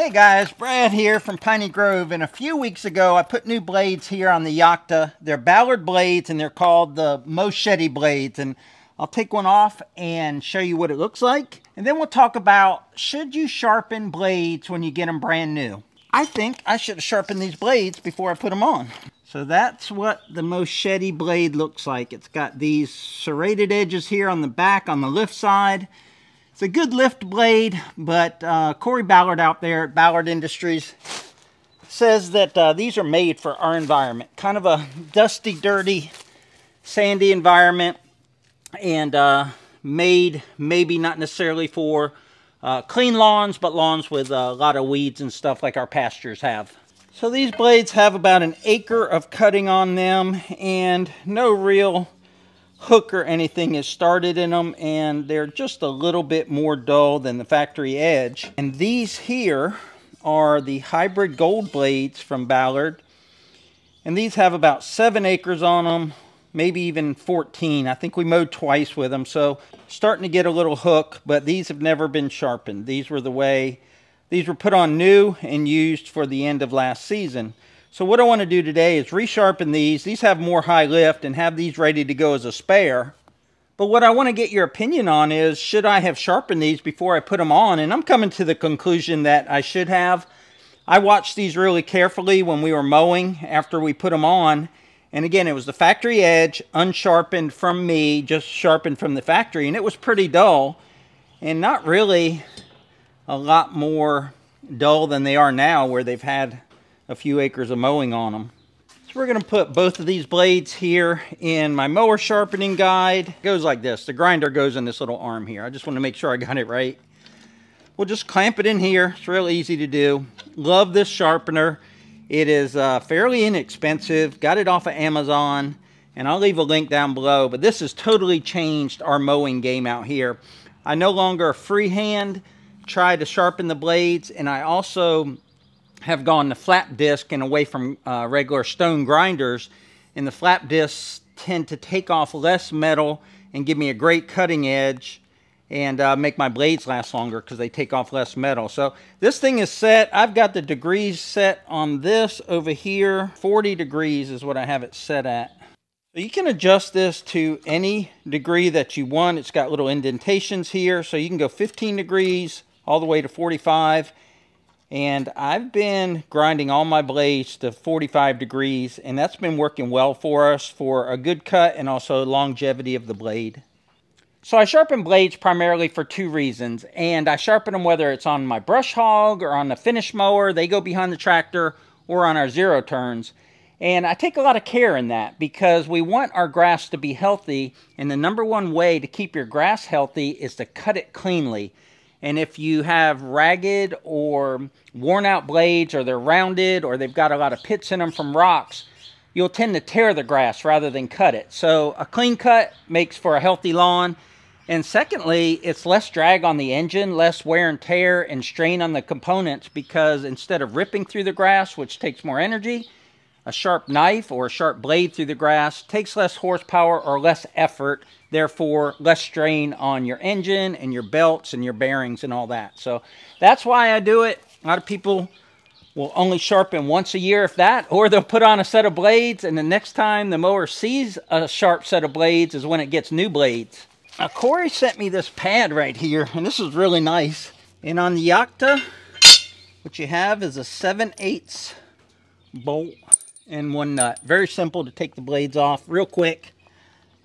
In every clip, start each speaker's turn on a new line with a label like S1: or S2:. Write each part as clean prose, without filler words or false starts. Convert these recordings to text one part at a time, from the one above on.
S1: Hey guys, Brad here from Piney Grove, and a few weeks ago I put new blades here on the Yakta. They're Ballard blades and they're called the Mower blades, and I'll take one off and show you what it looks like. And then we'll talk about, should you sharpen blades when you get them brand new? I think I should have sharpened these blades before I put them on. So that's what the Mower blade looks like. It's got these serrated edges here on the back on the lift side. It's a good lift blade, but Corey Ballard out there at Ballard Industries says that these are made for our environment. Kind of a dusty, dirty, sandy environment, and made maybe not necessarily for clean lawns, but lawns with a lot of weeds and stuff like our pastures have. So these blades have about an acre of cutting on them, and no real hook or anything is started in them, and they're just a little bit more dull than the factory edge. And these here are the hybrid gold blades from Ballard, and these have about 7 acres on them, maybe even 14. I think we mowed twice with them, so starting to get a little hook, but these have never been sharpened. These were put on new and used for the end of last season. So what I want to do today is resharpen these. These have more high lift and have these ready to go as a spare. But what I want to get your opinion on is, should I have sharpened these before I put them on? And I'm coming to the conclusion that I should have. I watched these really carefully when we were mowing after we put them on. And again, it was the factory edge, unsharpened from me, just sharpened from the factory. And it was pretty dull, and not really a lot more dull than they are now, where they've had a few acres of mowing on them. So we're going to put both of these blades here in my mower sharpening guide. It goes like this. The grinder goes in this little arm here. I just want to make sure I got it right. We'll just clamp it in here. It's real easy to do. Love this sharpener. It is fairly inexpensive. Got it off of Amazon, and I'll leave a link down below. But this has totally changed our mowing game out here. I no longer freehand try to sharpen the blades, and I also have gone to flap disc and away from regular stone grinders, and the flap discs tend to take off less metal and give me a great cutting edge and make my blades last longer because they take off less metal. So this thing is set. I've got the degrees set on this over here. 40 degrees is what I have it set at. So you can adjust this to any degree that you want. It's got little indentations here, so you can go 15 degrees all the way to 45. And I've been grinding all my blades to 45 degrees, and that's been working well for us for a good cut and also longevity of the blade. So I sharpen blades primarily for 2 reasons, and I sharpen them whether it's on my brush hog or on the finish mower. They go behind the tractor, or on our 0 turns. And I take a lot of care in that because we want our grass to be healthy, and the #1 way to keep your grass healthy is to cut it cleanly. And if you have ragged or worn out blades, or they're rounded, or they've got a lot of pits in them from rocks, you'll tend to tear the grass rather than cut it. So a clean cut makes for a healthy lawn. And secondly, it's less drag on the engine, less wear and tear and strain on the components, because instead of ripping through the grass, which takes more energy, a sharp knife or a sharp blade through the grass takes less horsepower or less effort, therefore less strain on your engine and your belts and your bearings and all that. So that's why I do it. A lot of people will only sharpen once a year, if that, or they'll put on a set of blades, and the next time the mower sees a sharp set of blades is when it gets new blades. Now, Corey sent me this pad right here, and this is really nice. And on the Yakta, what you have is a 7/8 bolt and 1 nut. Very simple to take the blades off real quick.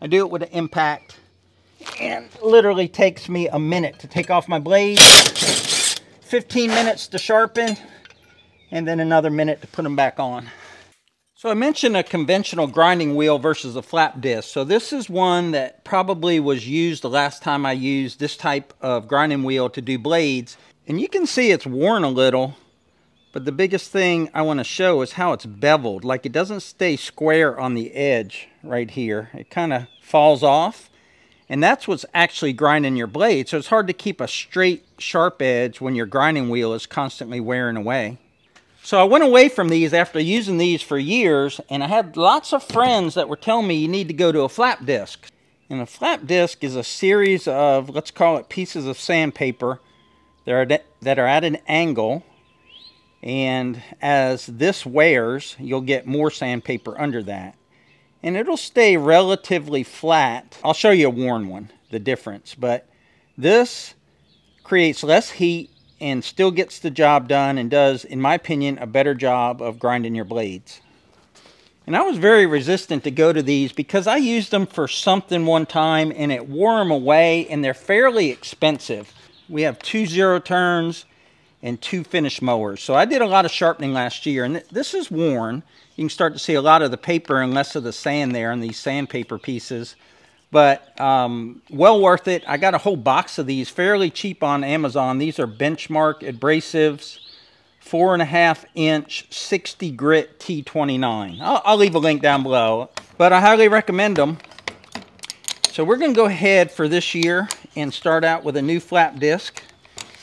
S1: I do it with an impact, and literally takes me a minute to take off my blades, 15 minutes to sharpen, and then another minute to put them back on. So I mentioned a conventional grinding wheel versus a flap disc. So this is one that probably was used the last time I used this type of grinding wheel to do blades. And you can see it's worn a little, but the biggest thing I want to show is how it's beveled. Like, it doesn't stay square on the edge right here. It kind of falls off. And that's what's actually grinding your blade. So it's hard to keep a straight, sharp edge when your grinding wheel is constantly wearing away. So I went away from these after using these for years, and I had lots of friends that were telling me you need to go to a flap disc. And a flap disc is a series of, let's call it, pieces of sandpaper that are at an angle, And as this wears, you'll get more sandpaper under that. And it'll stay relatively flat. I'll show you a worn one, the difference. But this creates less heat and still gets the job done and does, in my opinion, a better job of grinding your blades. And I was very resistant to go to these because I used them for something one time and it wore them away, and they're fairly expensive. We have 2 0-turns and 2 finish mowers. So I did a lot of sharpening last year, and this is worn. You can start to see a lot of the paper and less of the sand there in these sandpaper pieces. But well worth it. I got a whole box of these fairly cheap on Amazon. These are Benchmark abrasives, 4.5-inch 60 grit T29. I'll leave a link down below, but I highly recommend them. So we're going to go ahead for this year and start out with a new flap disc.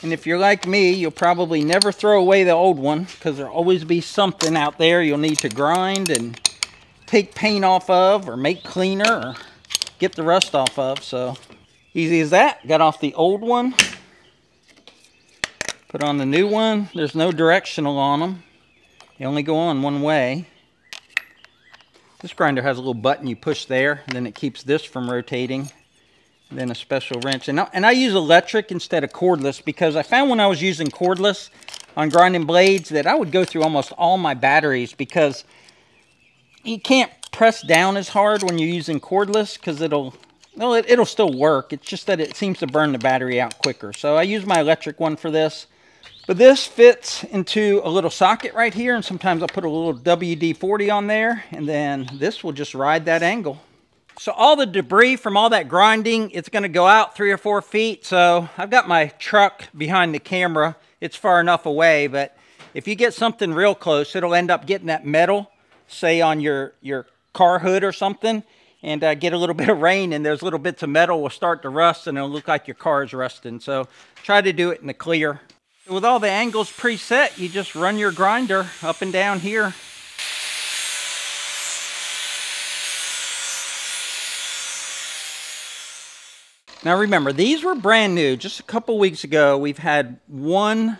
S1: And if you're like me, you'll probably never throw away the old one because there'll always be something out there you'll need to grind and take paint off of, or make cleaner, or get the rust off of. So easy as that. Got off the old one, put on the new one. There's no directional on them. They only go on one way. This grinder has a little button you push there, and then it keeps this from rotating. And then a special wrench. And I use electric instead of cordless because I found when I was using cordless on grinding blades that I would go through almost all my batteries, because you can't press down as hard when you're using cordless because it'll still work. It's just that it seems to burn the battery out quicker. So I use my electric one for this. But this fits into a little socket right here, and sometimes I'll put a little WD-40 on there, and then this will just ride that angle. So all the debris from all that grinding, it's going to go out 3 or 4 feet. So I've got my truck behind the camera. It's far enough away, but if you get something real close, it'll end up getting that metal, say on your car hood or something, and get a little bit of rain, and those little bits of metal will start to rust, and it'll look like your car is rusting. So try to do it in the clear. With all the angles preset, you just run your grinder up and down here. Now remember, these were brand new. Just a couple weeks ago, we've had one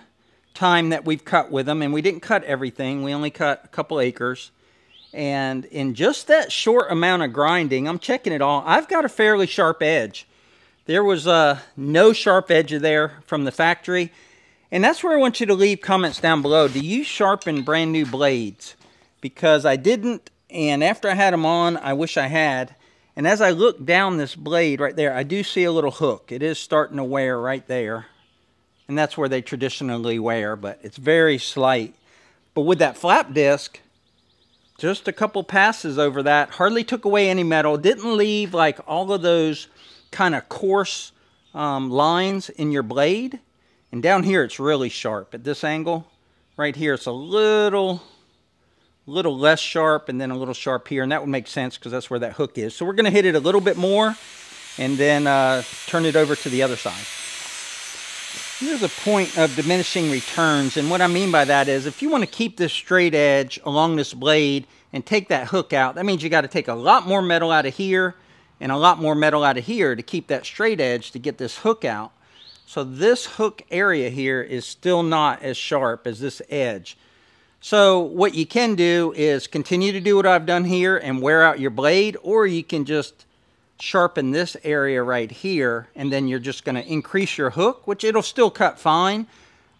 S1: time that we've cut with them, and we didn't cut everything. We only cut a couple acres. And in just that short amount of grinding, I'm checking it all, I've got a fairly sharp edge. There was no sharp edge there from the factory. And that's where I want you to leave comments down below. Do you sharpen brand new blades? Because I didn't, and after I had them on, I wish I had. And as I look down this blade right there, I do see a little hook. It is starting to wear right there. And that's where they traditionally wear, but it's very slight. But with that flap disc, just a couple passes over that, hardly took away any metal. Didn't leave like all of those kind of coarse lines in your blade. And down here, it's really sharp. At this angle, right here, it's a little less sharp, and then a little sharp here, and that would make sense because that's where that hook is. So we're going to hit it a little bit more and then turn it over to the other side. Here's a point of diminishing returns, and what I mean by that is if you want to keep this straight edge along this blade and take that hook out, that means you got to take a lot more metal out of here and a lot more metal out of here to keep that straight edge to get this hook out. So this hook area here is still not as sharp as this edge. So what you can do is continue to do what I've done here and wear out your blade, or you can just sharpen this area right here, and then you're just going to increase your hook, which it'll still cut fine,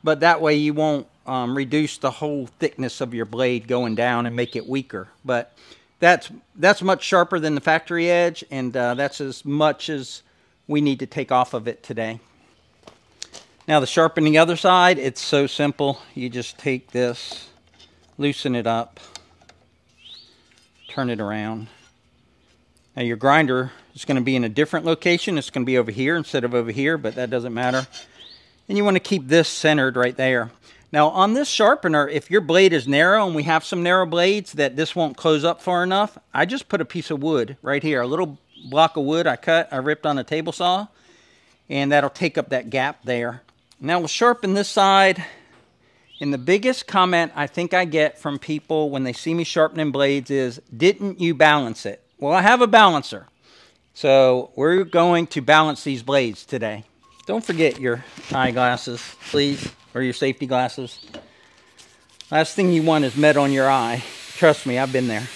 S1: but that way you won't reduce the whole thickness of your blade going down and make it weaker. But that's much sharper than the factory edge, and that's as much as we need to take off of it today. Now the sharpening the other side, it's so simple. You just take this, loosen it up, turn it around. Now your grinder is going to be in a different location. It's going to be over here instead of over here, but that doesn't matter. And you want to keep this centered right there. Now on this sharpener, if your blade is narrow, and we have some narrow blades that this won't close up far enough, I just put a piece of wood right here, a little block of wood I ripped on a table saw, and that'll take up that gap there. Now we'll sharpen this side, and the biggest comment I think I get from people when they see me sharpening blades is, didn't you balance it? Well, I have a balancer. So we're going to balance these blades today. Don't forget your eyeglasses, please, or your safety glasses. Last thing you want is metal on your eye. Trust me, I've been there.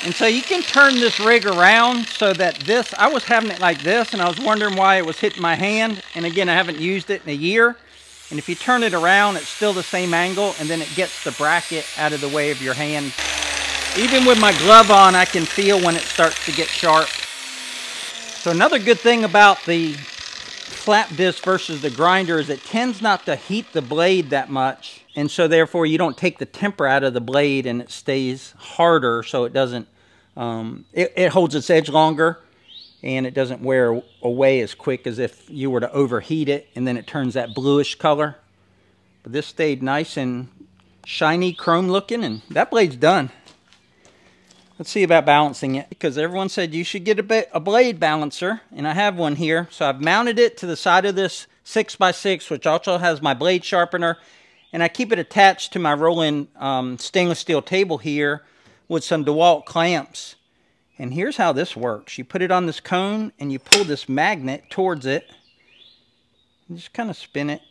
S1: And so you can turn this rig around so that this, I was having it like this and I was wondering why it was hitting my hand. And again, I haven't used it in a year. And if you turn it around, it's still the same angle, and then it gets the bracket out of the way of your hand. Even with my glove on, I can feel when it starts to get sharp. So another good thing about the flap disc versus the grinder is it tends not to heat the blade that much. And so therefore you don't take the temper out of the blade and it stays harder, so it doesn't, it holds its edge longer and it doesn't wear away as quick as if you were to overheat it and then it turns that bluish color. But this stayed nice and shiny, chrome looking, and that blade's done. Let's see about balancing it, because everyone said you should get a blade balancer, and I have one here. So I've mounted it to the side of this 6x6, which also has my blade sharpener, and I keep it attached to my rolling stainless steel table here with some DeWalt clamps. And here's how this works. You put it on this cone, and you pull this magnet towards it, and just kind of spin it,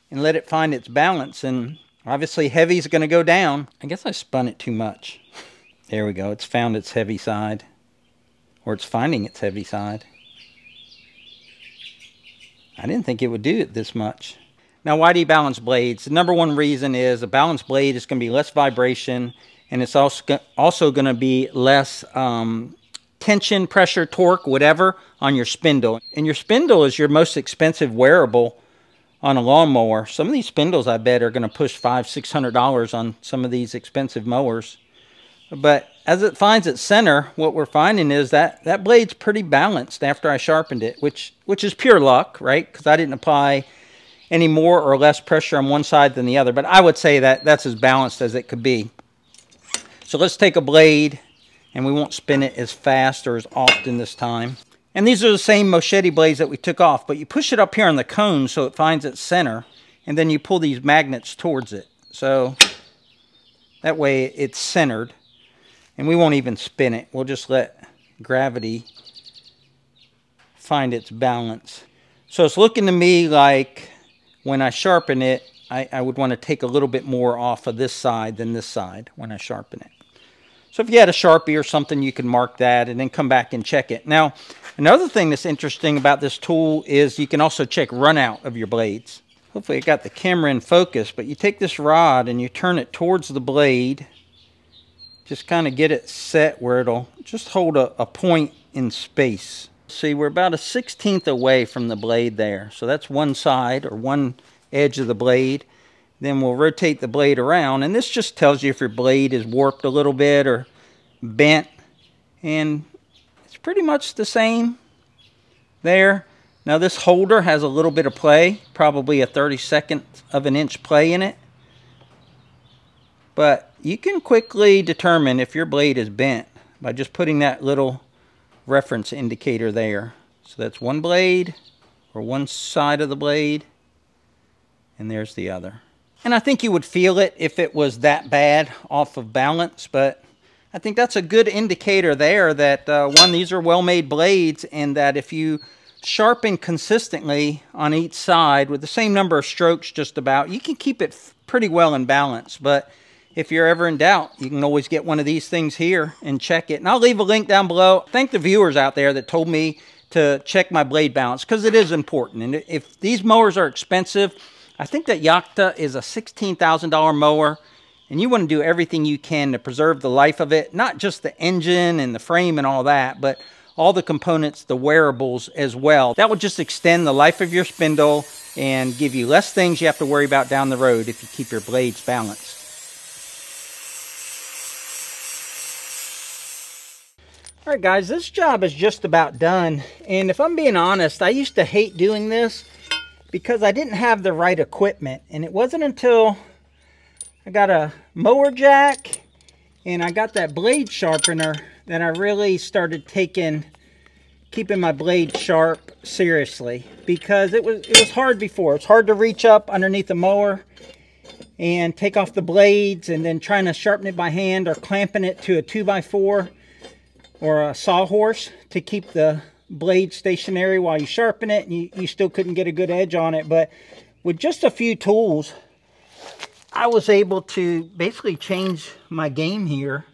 S1: and let it find its balance. And obviously heavy is going to go down. I guess I spun it too much. There we go. It's found its heavy side. Or it's finding its heavy side. I didn't think it would do it this much. Now, why do you balance blades? The number one reason is a balanced blade is going to be less vibration, and it's also going to be less tension, pressure, torque, whatever, on your spindle. And your spindle is your most expensive wearable on a lawnmower. Some of these spindles, I bet, are going to push $500–600 on some of these expensive mowers. But as it finds its center, what we're finding is that that blade's pretty balanced after I sharpened it, which is pure luck, right? Because I didn't apply any more or less pressure on one side than the other. But I would say that that's as balanced as it could be. So let's take a blade, and we won't spin it as fast or as often this time. And these are the same Moschetti blades that we took off, but you push it up here on the cone so it finds its center, and then you pull these magnets towards it. So that way it's centered. And we won't even spin it. We'll just let gravity find its balance. So it's looking to me like when I sharpen it, I would want to take a little bit more off of this side than this side when I sharpen it. So if you had a Sharpie or something, you can mark that and then come back and check it. Now, another thing that's interesting about this tool is you can also check run out of your blades. Hopefully I got the camera in focus, but you take this rod and you turn it towards the blade. Just kind of get it set where it'll just hold a point in space. See, we're about a 1/16 away from the blade there. So that's one side or one edge of the blade. Then we'll rotate the blade around. And this just tells you if your blade is warped a little bit or bent. And it's pretty much the same there. Now this holder has a little bit of play. Probably a 32nd of an inch play in it. But you can quickly determine if your blade is bent by just putting that little reference indicator there. So that's one blade or one side of the blade, and there's the other. And I think you would feel it if it was that bad off of balance, but I think that's a good indicator there that one, these are well-made blades, and that if you sharpen consistently on each side with the same number of strokes just about, you can keep it pretty well in balance. But if you're ever in doubt, you can always get one of these things here and check it. And I'll leave a link down below. Thank the viewers out there that told me to check my blade balance, because it is important. And if these mowers are expensive, I think that Yakta is a $16,000 mower, and you want to do everything you can to preserve the life of it. Not just the engine and the frame and all that, but all the components, the wearables as well. That will just extend the life of your spindle and give you less things you have to worry about down the road if you keep your blades balanced. Alright guys, this job is just about done, and if I'm being honest, I used to hate doing this because I didn't have the right equipment. And it wasn't until I got a mower jack and I got that blade sharpener that I really started keeping my blade sharp seriously, because it was hard before. It's hard to reach up underneath the mower and take off the blades and then trying to sharpen it by hand or clamping it to a 2x4 or a sawhorse to keep the blade stationary while you sharpen it, and you still couldn't get a good edge on it. But with just a few tools, I was able to basically change my game here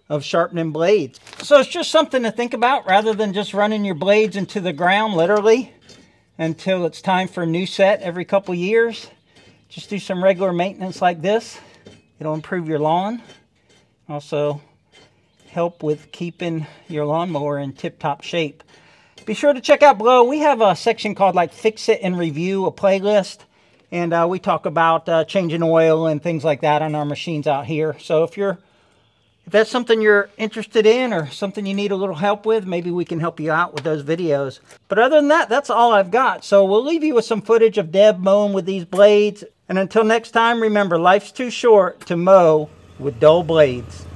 S1: of sharpening blades. So it's just something to think about, rather than just running your blades into the ground literally until it's time for a new set every couple years. Just do some regular maintenance like this. It'll improve your lawn. Also help with keeping your lawnmower in tip-top shape. Be sure to check out below. We have a section called like Fix It and Review, a playlist. And we talk about changing oil and things like that on our machines out here. So if that's something you're interested in or something you need a little help with, maybe we can help you out with those videos. But other than that, that's all I've got. So we'll leave you with some footage of Deb mowing with these blades. And until next time, remember, life's too short to mow with dull blades.